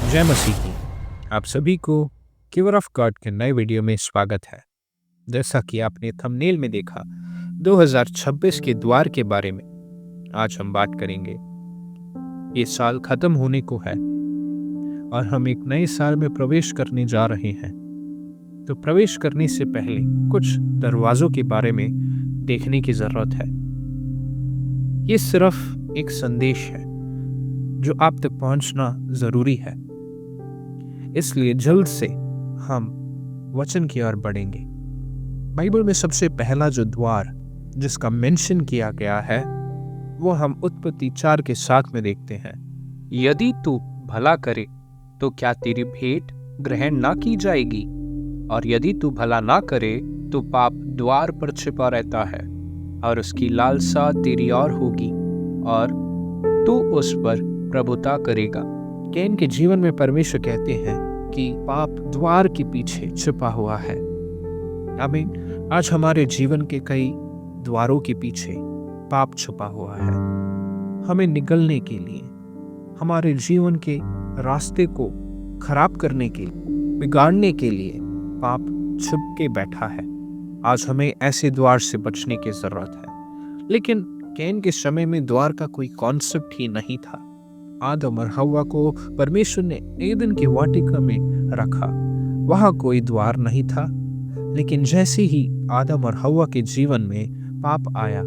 जय मसीह की। आप सभी को गिवर ऑफ गॉड के नए वीडियो में स्वागत है। जैसा कि आपने थंबनेल में देखा, 2026 के द्वार के बारे में आज हम बात करेंगे। ये साल खत्म होने को है और हम एक नए साल में प्रवेश करने जा रहे हैं। तो प्रवेश करने से पहले कुछ दरवाजों के बारे में देखने की जरूरत है। ये सिर्फ एक संदेश है जो आप तक पहुंचना जरूरी है, इसलिए जल्द से हम वचन की ओर बढ़ेंगे। बाइबल में सबसे पहला जो द्वार जिसका मेंशन किया गया है वो हम उत्पत्ति 4 के 7 में देखते हैं। यदि तू भला करे तो क्या तेरी भेंट ग्रहण ना की जाएगी, और यदि तू भला ना करे तो पाप द्वार पर छिपा रहता है और उसकी लालसा तेरी ओर होगी और तू उस पर प्रभुता करेगा। कैन के जीवन में परमेश्वर कहते हैं कि पाप द्वार के पीछे छिपा हुआ है। आमीन। आज हमारे जीवन के कई द्वारों के पीछे पाप छुपा हुआ है। हमें निगलने के लिए, हमारे जीवन के रास्ते को खराब करने के लिए, बिगाड़ने के लिए पाप छुप के बैठा है। आज हमें ऐसे द्वार से बचने की जरूरत है। लेकिन कैन के समय में द्वार का कोई कॉन्सेप्ट ही नहीं था। आदम और हव्वा को परमेश्वर ने एदन की वाटिका में रखा, वहां कोई द्वार नहीं था। लेकिन जैसे ही आदम और हव्वा के जीवन में पाप आया,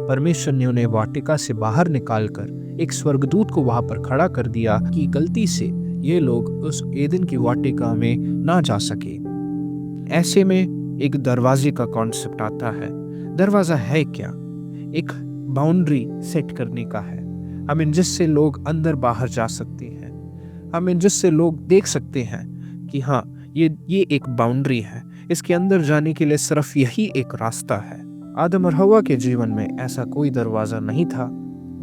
परमेश्वर ने उन्हें वाटिका से बाहर निकालकर एक स्वर्गदूत को वहां पर खड़ा कर दिया कि गलती से ये लोग उस एदन की वाटिका में ना जा सके। ऐसे में एक दरवाजे का कॉन्सेप्ट आता है। दरवाजा है क्या? एक बाउंड्री सेट करने का है। हमें जिससे लोग अंदर बाहर जा सकते हैं, हमें जिससे लोग देख सकते हैं कि हाँ, ये एक बाउंड्री है, इसके अंदर जाने के लिए सिर्फ यही एक रास्ता है। आदम और हव्वा के जीवन में ऐसा कोई दरवाजा नहीं था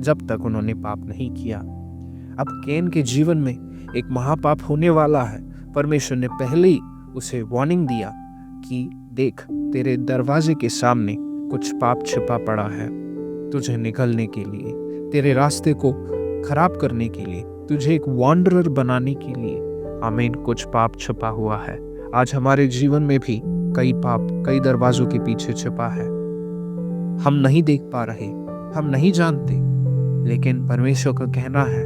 जब तक उन्होंने पाप नहीं किया। अब कैन के जीवन में एक महापाप होने वाला है। परमेश्वर ने पहले ही उसे वार्निंग दिया कि देख, तेरे दरवाजे के सामने कुछ पाप छिपा पड़ा है। तुझे निकलने के लिए, तेरे रास्ते को खराब करने के लिए, तुझे एक वॉन्डरर बनाने के लिए, आमीन, कुछ पाप छिपा हुआ है। आज हमारे जीवन में भी कई पाप कई दरवाजों के पीछे छिपा है। हम नहीं देख पा रहे, हम नहीं जानते, लेकिन परमेश्वर का कहना है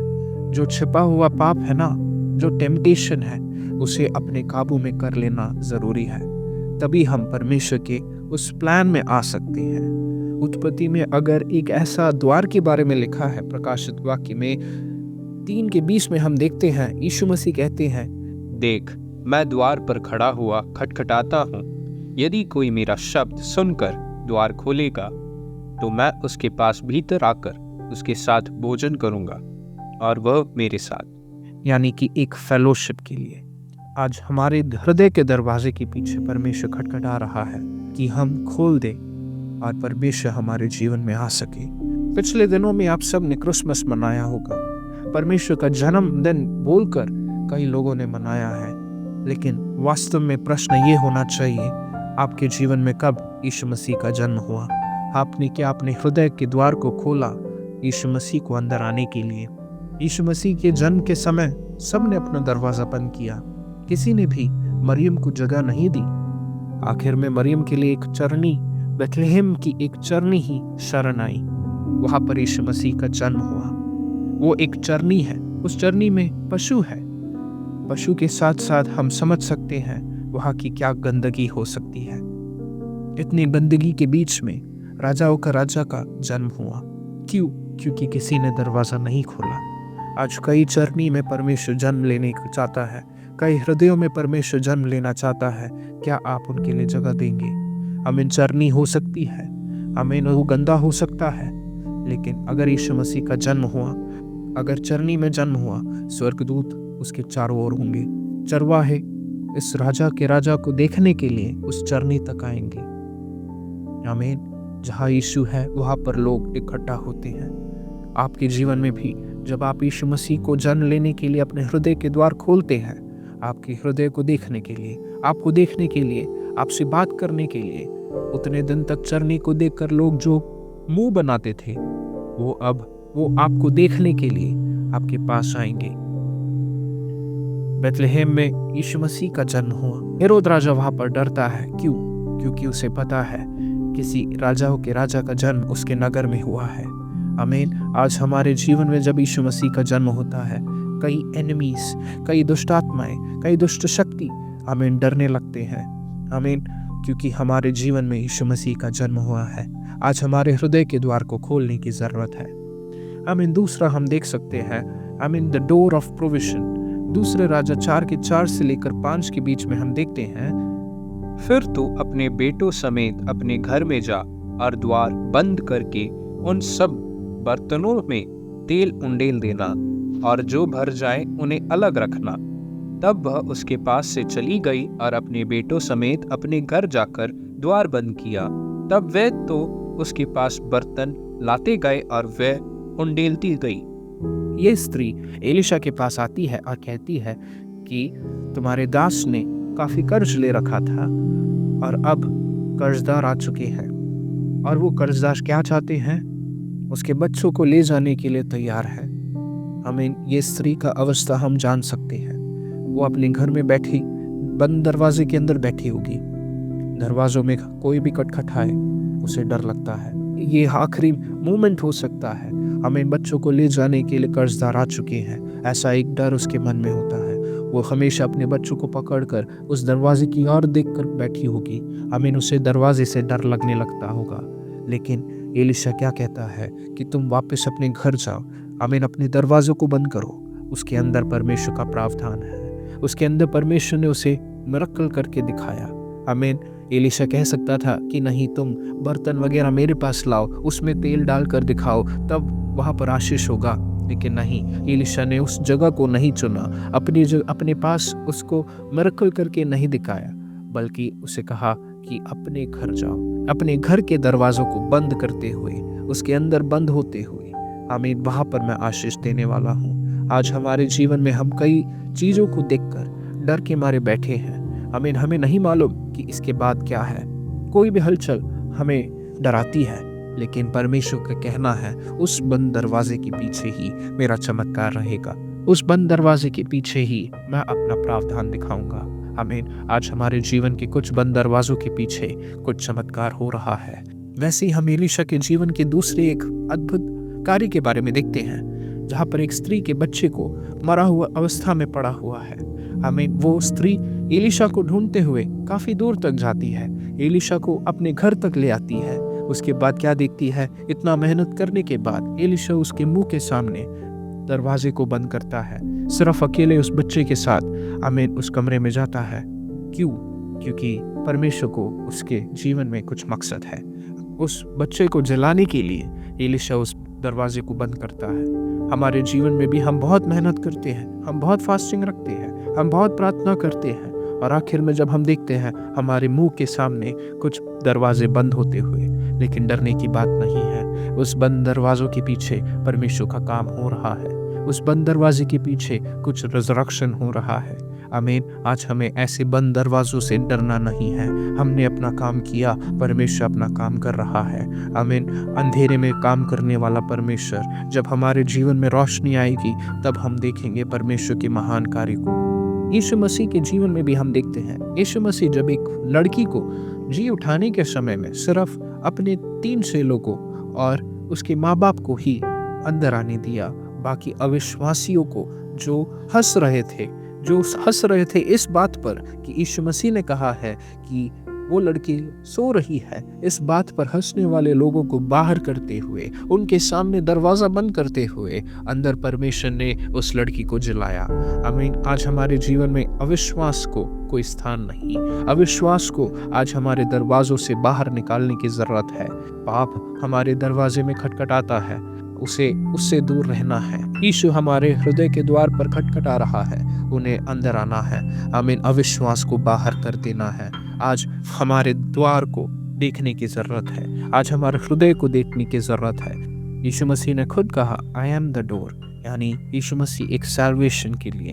जो छिपा हुआ पाप है ना, जो टेम्पटेशन है, उसे अपने काबू में कर लेना जरूरी है। तभी हम परमेश्वर के उस प्लान में आ सकते हैं। उत्पत्ति में अगर एक ऐसा द्वार के बारे में लिखा है, प्रकाशित वाक्य में 3 के 20 में हम देखते हैं, यीशु मसीह कहते हैं, देख, मैं द्वार पर खड़ा हुआ खटखटाता हूँ। यदि कोई मेरा शब्द सुनकर द्वार खोलेगा तो मैं उसके पास भीतर आकर उसके साथ भोजन करूंगा और वह मेरे साथ। यानी कि एक फेलोशिप के लिए आज हमारे हृदय के दरवाजे के पीछे परमेश्वर खटखटा रहा है कि हम खोल दे और परमेश्वर हमारे जीवन में आ सके। पिछले दिनों में आप सब ने क्रिसमस मनाया होगा। परमेश्वर का जन्मदिन बोलकर कई लोगों ने मनाया है, लेकिन वास्तव में प्रश्न ये होना चाहिए, आपके जीवन में कब यीशु मसीह का जन्म हुआ? आपने क्या अपने हृदय के द्वार को खोला यीशु मसीह को अंदर आने के लिए? यीशु मसीह के जन्म के समय सब ने अपना दरवाजा बंद किया, किसी ने भी मरियम को जगह नहीं दी। आखिर में मरियम के लिए एक चरनी, बेथलेहम की एक चरनी ही शरण आई। वहां पर यीशु मसीह का जन्म हुआ। वो एक चरनी है, उस चरनी में पशु है। पशु के साथ साथ हम समझ सकते हैं वहां की क्या गंदगी हो सकती है। इतनी गंदगी के बीच में राजाओं का राजा का जन्म हुआ। क्यों? क्योंकि किसी ने दरवाजा नहीं खोला। आज कई चरनी में परमेश्वर जन्म लेने को चाहता है, कई हृदयों में परमेश्वर जन्म लेना चाहता है। क्या आप उनके लिए जगह देंगे? आमीन। चरनी हो सकती है, आमीन, वो गंदा हो सकता है, लेकिन अगर यीशु मसीह का जन्म हुआ, अगर चरनी में जन्म हुआ, स्वर्गदूत उसके चारों ओर होंगे। चरवाहे इस राजा के राजा को देखने के लिए उस चरनी तक आएंगे। आमीन। जहाँ यीशु है वहाँ पर लोग इकट्ठा होते हैं। आपके जीवन में भी जब आप यीशु मसीह को जन्म लेने के लिए अपने हृदय के द्वार खोलते हैं, आपके हृदय को देखने के लिए, आपको देखने के लिए, आपसे बात करने के लिए, उतने दिन तक चरनी को देखकर लोग जो मुंह बनाते थे, वो अब वो आपको देखने के लिए आपके पास आएंगे। बेथलेहेम में यीशु मसीह का जन्म हुआ। हेरोद राजा वहां पर डरता है। क्यों? क्योंकि उसे पता है किसी राजाओं के राजा का जन्म उसके नगर में हुआ है। आमीन। आज हमारे जीवन में जब यीशु मसीह का जन्म होता है, कई एनिमीज, कई दुष्ट आत्माएं, कई दुष्ट शक्ति आमीन डरने लगते हैं। आमीन। क्योंकि हमारे जीवन में यीशु मसीह का जन्म हुआ है। आज हमारे हृदय के द्वार को खोलने की जरूरत है। आमीन। दूसरा हम देख सकते हैं आमीन द डोर ऑफ प्रोविजन। दूसरे राजा 4 से लेकर 5 के बीच में हम देखते हैं, फिर तू अपने बेटों समेत अपने घर में जा और द्वार बंद करके उन सब बर्तनों में तेल उंडेल देना और जो भर जाए उन्हें अलग रखना। तब वह उसके पास से चली गई और अपने बेटों समेत अपने घर जाकर द्वार बंद किया। तब वे तो उसके पास बर्तन लाते गए और वे उंडेलती गई। ये स्त्री एलिशा के पास आती है और कहती है कि तुम्हारे दास ने काफी कर्ज ले रखा था और अब कर्जदार आ चुके हैं। और वो कर्जदार क्या चाहते हैं? उसके बच्चों को ले जाने के लिए तैयार है। आमीन। ये स्त्री का अवस्था हम जान सकते हैं। वो अपने घर में बैठी बंद दरवाजे के अंदर बैठी होगी। दरवाजों में कोई भी खटखटाए उसे डर लगता है। ये आखिरी मोमेंट हो सकता है। हमें बच्चों को ले जाने के लिए कर्जदार आ चुके हैं, ऐसा एक डर उसके मन में होता है। वो हमेशा अपने बच्चों को पकड़कर उस दरवाजे की ओर देखकर बैठी होगी। आमीन। उसे दरवाजे से डर लगने लगता होगा। लेकिन एलिशा क्या कहता है कि तुम वापस अपने घर जाओ। आमीन। अपने दरवाजों को बंद करो। उसके अंदर परमेश्वर का प्रावधान है। उसके अंदर परमेश्वर ने उसे मिरेकल करके दिखाया। आमीन। एलिशा कह सकता था कि नहीं, तुम बर्तन वगैरह मेरे पास लाओ, उसमें तेल डालकर दिखाओ, तब वहाँ पर आशीष होगा। लेकिन नहीं, एलिशा ने उस जगह को नहीं चुना। अपने पास उसको मिरेकल करके नहीं दिखाया, बल्कि उसे कहा कि अपने घर जाओ। अपने घर के दरवाजों को बंद करते हुए, उसके अंदर बंद होते हुए, आमीन, वहाँ पर मैं आशीष देने वाला हूँ। आज हमारे जीवन में हम कई चीज़ों को देखकर डर के मारे बैठे हैं। आमीन। हमें नहीं मालूम कि इसके बाद क्या है। कोई भी हलचल हमें डराती है, लेकिन परमेश्वर का कहना है उस बंद दरवाजे के पीछे ही मेरा चमत्कार रहेगा। उस बंद दरवाजे के पीछे ही मैं अपना प्रावधान दिखाऊंगा। आमीन। आज हमारे जीवन के कुछ बंद दरवाजों के पीछे कुछ चमत्कार हो रहा है। वैसे ही हम एलिशा के जीवन के दूसरे एक अद्भुत कार्य के बारे में देखते हैं, जहाँ पर एक स्त्री के बच्चे को मरा हुआ अवस्था में पड़ा हुआ है। आमीन। वो स्त्री एलिशा को ढूंढते हुए काफी दूर तक जाती है, एलिशा को अपने घर तक ले आती है। उसके बाद क्या देखती है? इतना मेहनत करने के बाद एलिशा उसके मुंह के सामने दरवाजे को बंद करता है, सिर्फ अकेले उस बच्चे के साथ आमीन उस कमरे में जाता है। क्यों? क्योंकि परमेश्वर को उसके जीवन में कुछ मकसद है। उस बच्चे को जलाने के लिए एलिशा उस दरवाजे को बंद करता है। हमारे जीवन में भी हम बहुत मेहनत करते हैं, हम बहुत फास्टिंग रखते हैं, हम बहुत प्रार्थना करते हैं, और आखिर में जब हम देखते हैं हमारे मुंह के सामने कुछ दरवाजे बंद होते हुए, लेकिन डरने की बात नहीं है। उस बंद दरवाजों के पीछे परमेश्वर का काम हो रहा है। उस बंद दरवाजे के पीछे कुछ रिजरेक्शन हो रहा है। आमीन। आज हमें ऐसे बंद दरवाजों से डरना नहीं है। हमने अपना काम किया, परमेश्वर अपना काम कर रहा है। आमीन। अंधेरे में काम करने वाला परमेश्वर, जब हमारे जीवन में रोशनी आएगी तब हम देखेंगे परमेश्वर के महान कार्य को। यीशु मसीह के जीवन में भी हम देखते हैं, यीशु मसीह जब एक लड़की को जी उठाने के समय में सिर्फ अपने 3 चेलों को और उसके माँ बाप को ही अंदर आने दिया। बाकी अविश्वासियों को जो हंस रहे थे इस बात पर कि यीशु मसीह ने कहा है कि वो लड़की सो रही है, इस बात पर हंसने वाले लोगों को बाहर करते हुए, उनके सामने दरवाजा बंद करते हुए अंदर परमेश्वर ने उस लड़की को जलाया। आमीन। आज हमारे जीवन में अविश्वास को कोई स्थान नहीं। अविश्वास को आज हमारे दरवाजों से बाहर निकालने की जरूरत है। पाप हमारे दरवाजे में खटखटाता है, उससे दूर रहना है। यीशु हमारे हृदय के द्वार पर खटखटा रहा है, उन्हें अंदर आना है। आमीन। अविश्वास को बाहर कर देना है। आज हमारे द्वार को देखने की जरूरत है। आज हमारे हृदय को देखने की जरूरत है। यीशु मसीह ने खुद कहा, आई एम द डोर, यानी यीशु मसीह एक सैल्वेशन के लिए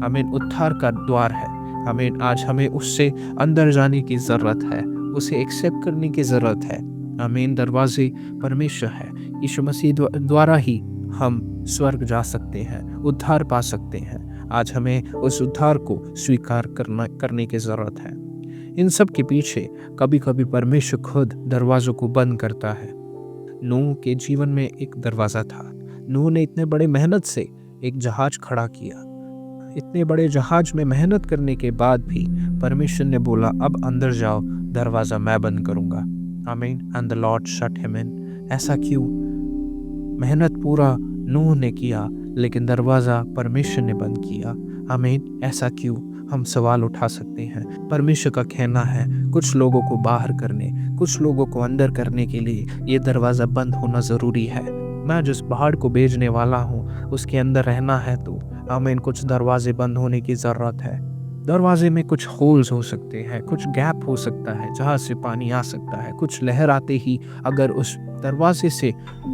आमीन उद्धार का द्वार है। आमीन। आज हमें उससे अंदर जाने की जरूरत है, उसे एक्सेप्ट करने की जरूरत है। आमीन। दरवाजे परमेश्वर है। यीशु मसीह द्वारा ही हम स्वर्ग जा सकते हैं, उद्धार पा सकते हैं। आज हमें उस उद्धार को स्वीकार करने की ज़रूरत है। इन सब के पीछे कभी कभी परमेश्वर खुद दरवाज़ों को बंद करता है। नूह के जीवन में एक दरवाज़ा था। नूह ने इतने बड़े मेहनत से एक जहाज खड़ा किया। इतने बड़े जहाज में मेहनत करने के बाद भी परमेश्वर ने बोला अब अंदर जाओ, दरवाज़ा मैं बंद करूँगा। आमीन। And the Lord shut him in. ऐसा क्यों? मेहनत पूरा नूह ने किया लेकिन दरवाज़ा परमेश्वर ने बंद किया। आमीन। ऐसा क्यों? हम सवाल उठा सकते हैं। परमेश्वर का कहना है कुछ लोगों को बाहर करने, कुछ लोगों को अंदर करने के लिए ये दरवाज़ा बंद होना ज़रूरी है। मैं जिस पहाड़ को भेजने वाला हूँ उसके अंदर रहना है तो आमीन कुछ दरवाजे बंद होने की ज़रूरत है। दरवाजे में कुछ होल्स हो सकते हैं, कुछ गैप हो सकता है जहाँ से पानी आ सकता है। कुछ लहर आते ही अगर उस दरवाजे से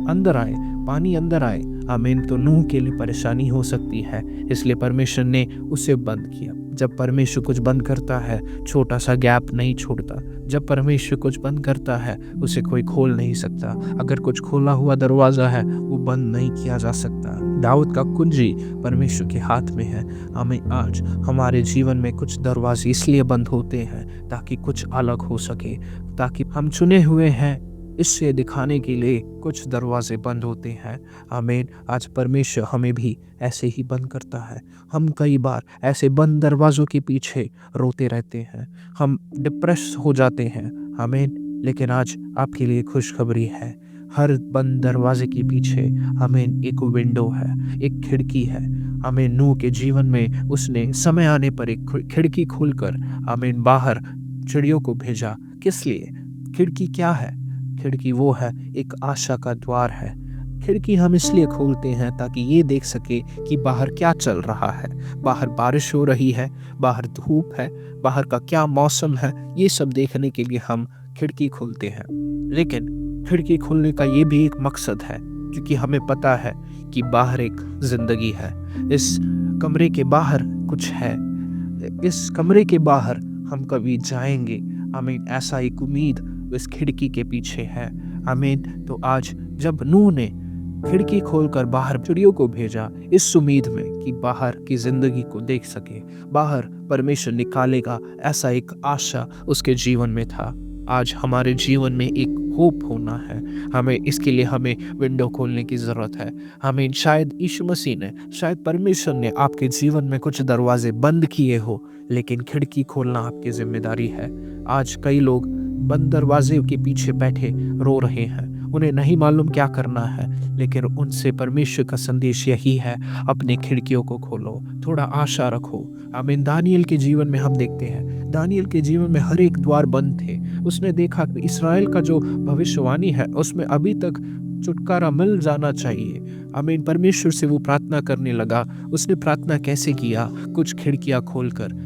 अंदर आए, पानी अंदर आए, आमीन, तो नूह के लिए परेशानी हो सकती है। इसलिए परमेश्वर ने उसे बंद किया। जब परमेश्वर कुछ बंद करता है छोटा सा गैप नहीं छोड़ता। जब परमेश्वर कुछ बंद करता है उसे कोई खोल नहीं सकता। अगर कुछ खोला हुआ दरवाज़ा है वो बंद नहीं किया जा सकता। दाऊद का कुंजी परमेश्वर के हाथ में है। हमें आज हमारे जीवन में कुछ दरवाजे इसलिए बंद होते हैं ताकि कुछ अलग हो सके, ताकि हम चुने हुए हैं इससे दिखाने के लिए कुछ दरवाजे बंद होते हैं। आमीन। आज परमेश्वर हमें भी ऐसे ही बंद करता है। हम कई बार ऐसे बंद दरवाज़ों के पीछे रोते रहते हैं, हम डिप्रेस हो जाते हैं। आमीन। लेकिन आज आपके लिए खुशखबरी है, हर बंद दरवाजे के पीछे आमीन एक विंडो है, एक खिड़की है। आमीन। नूह के जीवन में उसने समय आने पर एक खिड़की खोलकर आमीन बाहर चिड़ियों को भेजा। किस लिए? खिड़की क्या है? खिड़की वो है, एक आशा का द्वार है। खिड़की हम इसलिए खोलते हैं ताकि ये देख सके कि बाहर क्या चल रहा है। बाहर बारिश हो रही है, बाहर धूप है, बाहर का क्या मौसम है, ये सब देखने के लिए हम खिड़की खोलते हैं। लेकिन खिड़की खोलने का ये भी एक मकसद है, क्योंकि हमें पता है कि बाहर एक जिंदगी है। इस कमरे के बाहर कुछ है, इस कमरे के बाहर हम कभी जाएंगे। आमीन। ऐसा एक उम्मीद इस खिड़की के पीछे है। आमीन। तो आज जब नूह ने खिड़की खोलकर बाहर चिड़ियों को भेजा इस उम्मीद में कि बाहर की जिंदगी को देख सके, बाहर परमेश्वर निकालेगा, ऐसा एक आशा उसके जीवन में था। आज हमारे जीवन में एक होप होना है, हमें इसके लिए हमें विंडो खोलने की ज़रूरत है। हमें शायद यीशु मसीह ने, शायद परमेश्वर ने आपके जीवन में कुछ दरवाजे बंद किए हो, लेकिन खिड़की खोलना आपकी जिम्मेदारी है। आज कई लोग बंद दरवाजे के पीछे बैठे रो रहे हैं, उन्हें नहीं मालूम क्या करना है, लेकिन उनसे परमेश्वर का संदेश यही है, अपनी खिड़कियों को खोलो, थोड़ा आशा रखो। आमीन। दानियल के जीवन में हम देखते हैं, दानियल के जीवन में हर एक द्वार बंद थे। उसने देखा कि इस्राएल का जो भविष्यवाणी है उसमें अभी तक छुटकारा मिल जाना चाहिए। आमीन। परमेश्वर से वो प्रार्थना करने लगा। उसने प्रार्थना कैसे किया? कुछ खिड़कियां खोलकर,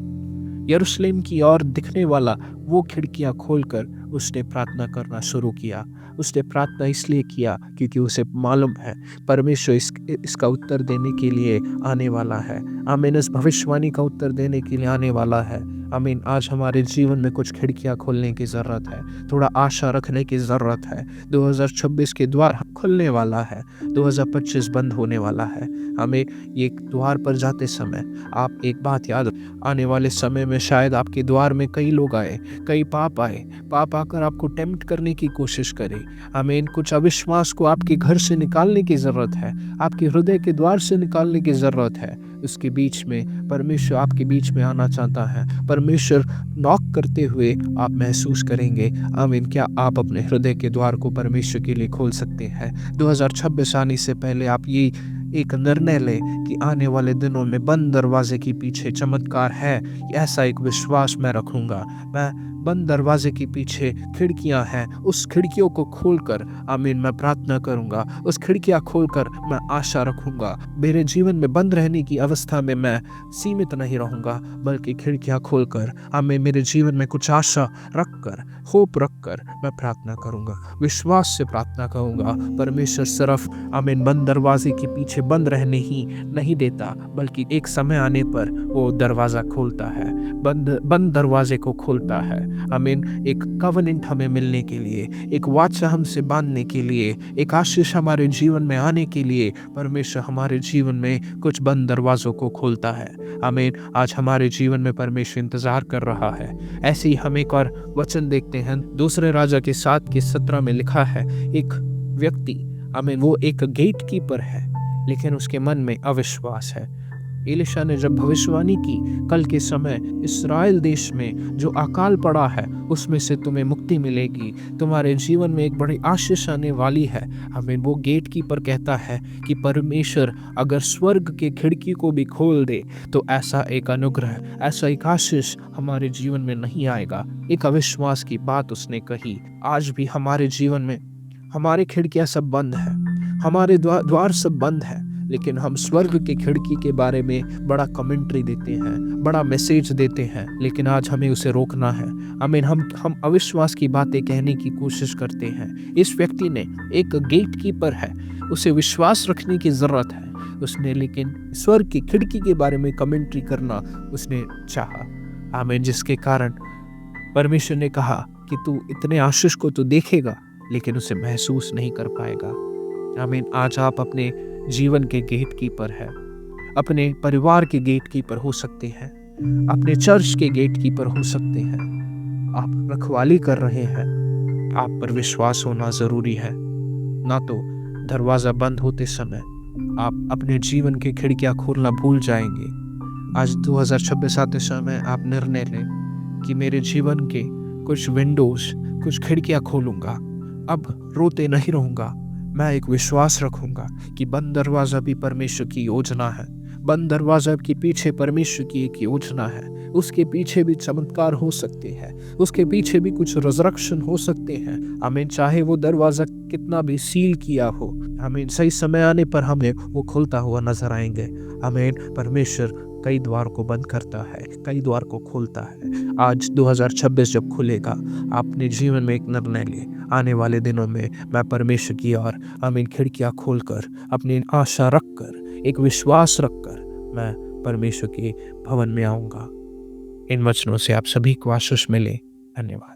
यरूशलेम की ओर दिखने वाला वो खिड़कियां खोलकर उसने प्रार्थना करना शुरू किया। उसने प्रार्थना इसलिए किया क्योंकि उसे मालूम है परमेश्वर इसका उत्तर देने के लिए आने वाला है। आमीन। इस भविष्यवाणी का उत्तर देने के लिए आने वाला है। आमीन। आज हमारे जीवन में कुछ खिड़कियां खोलने की ज़रूरत है, थोड़ा आशा रखने की ज़रूरत है। 2026 के द्वार खुलने वाला है, 2025 बंद होने वाला है। हमें ये द्वार पर जाते समय आप एक बात याद, आने वाले समय में शायद आपके द्वार में कई लोग आए, कई पाप आए, पाप आकर आपको टेम्प्ट करने की कोशिश करे। आमीन। कुछ अविश्वास को आपके घर से निकालने की ज़रूरत है, आपके हृदय के द्वार से निकालने की ज़रूरत है। उसके बीच में परमेश्वर आपके बीच में आना चाहता है। परमेश्वर नॉक करते हुए आप महसूस करेंगे। आमीन। क्या आप अपने हृदय के द्वार को परमेश्वर के लिए खोल सकते हैं? 2026 आने से पहले आप ये एक निर्णय लें कि आने वाले दिनों में बंद दरवाजे के पीछे चमत्कार है, ऐसा एक विश्वास मैं रखूंगा। मैं बंद दरवाजे के पीछे खिड़कियां हैं, उस खिड़कियों को खोलकर आमीन मैं प्रार्थना करूंगा। उस खिड़कियां खोलकर मैं आशा रखूंगा। मेरे जीवन में बंद रहने की अवस्था में मैं सीमित नहीं रहूंगा, बल्कि खिड़कियां खोलकर आमीन मेरे जीवन में कुछ आशा रखकर, होप रखकर मैं प्रार्थना करूंगा, विश्वास से प्रार्थना करूंगा। परमेश्वर सिर्फ आमीन बंद दरवाजे के पीछे बंद रहने ही नहीं देता, बल्कि एक समय आने पर वो दरवाजा खोलता है, बंद दरवाजे को खोलता है। आमीन। एक कवनेंट हमें मिलने के लिए, एक वाचा हमसे बांधने के लिए, एक आशीष हमारे जीवन में आने के लिए परमेश्वर हमारे जीवन में कुछ बंद दरवाज़ों को खोलता है। आमीन। आज हमारे जीवन में परमेश्वर इंतज़ार कर रहा है। ऐसे ही हम एक और वचन देखते हैं, दूसरे राजा के 7:17 में लिखा है, एक व्यक्ति, आमीन, वो एक गेट कीपर है लेकिन उसके मन में अविश्वास है। एलिशा ने जब भविष्यवाणी की, कल के समय इस्राएल देश में जो अकाल पड़ा है उसमें से तुम्हें मुक्ति मिलेगी, तुम्हारे जीवन में एक बड़ी आशीष आने वाली है। हमें वो गेट कीपर कहता है कि परमेश्वर अगर स्वर्ग के खिड़की को भी खोल दे तो ऐसा एक अनुग्रह, ऐसा एक आशीष हमारे जीवन में नहीं आएगा। एक अविश्वास की बात उसने कही। आज भी हमारे जीवन में हमारे खिड़कियां सब बंद है, हमारे द्वार सब बंद है, लेकिन हम स्वर्ग के खिड़की के बारे में बड़ा कमेंट्री देते हैं, बड़ा मैसेज देते हैं, लेकिन आज हमें उसे रोकना है। आमीन। हम अविश्वास की बातें कहने की कोशिश करते हैं। इस व्यक्ति ने, एक गेट कीपर है, उसे विश्वास रखने की ज़रूरत है, उसने लेकिन स्वर्ग की खिड़की के बारे में कमेंट्री करना उसने चाहा। आमीन। जिसके कारण परमेश्वर ने कहा कि तू इतने आशीष को तो देखेगा लेकिन उसे महसूस नहीं कर पाएगा। आमीन। आज आप अपने जीवन के गेट कीपर है, अपने परिवार के गेट कीपर हो सकते हैं, अपने चर्च के गेट कीपर हो सकते हैं। आप रखवाली कर रहे हैं, आप पर विश्वास होना ज़रूरी है। ना तो दरवाज़ा बंद होते समय आप अपने जीवन की खिड़कियां खोलना भूल जाएंगे। आज 2026 आते समय आप निर्णय लें कि मेरे जीवन के कुछ विंडोज़, कुछ खिड़कियां खोलूँगा, अब रोते नहीं रहूँगा। मैं एक विश्वास रखूंगा कि बंद दरवाज़ा भी परमेश्वर की योजना है, बंद दरवाज़ा के पीछे परमेश्वर की एक योजना है, उसके पीछे भी चमत्कार हो सकते हैं, उसके पीछे भी कुछ रिजरेक्शन हो सकते हैं। आमीन। चाहे वो दरवाज़ा कितना भी सील किया हो, आमीन, सही समय आने पर हमें वो खुलता हुआ नजर आएंगे। आमीन। परमेश्वर कई द्वार को बंद करता है, कई द्वार को खोलता है। आज 2026 जब खुलेगा, अपने जीवन में एक निर्णय ले, आने वाले दिनों में मैं परमेश्वर की ओर, आमीन, खिड़कियां खोलकर, अपनी आशा रखकर, एक विश्वास रखकर मैं परमेश्वर के भवन में आऊँगा। इन वचनों से आप सभी को आशीष मिले। धन्यवाद।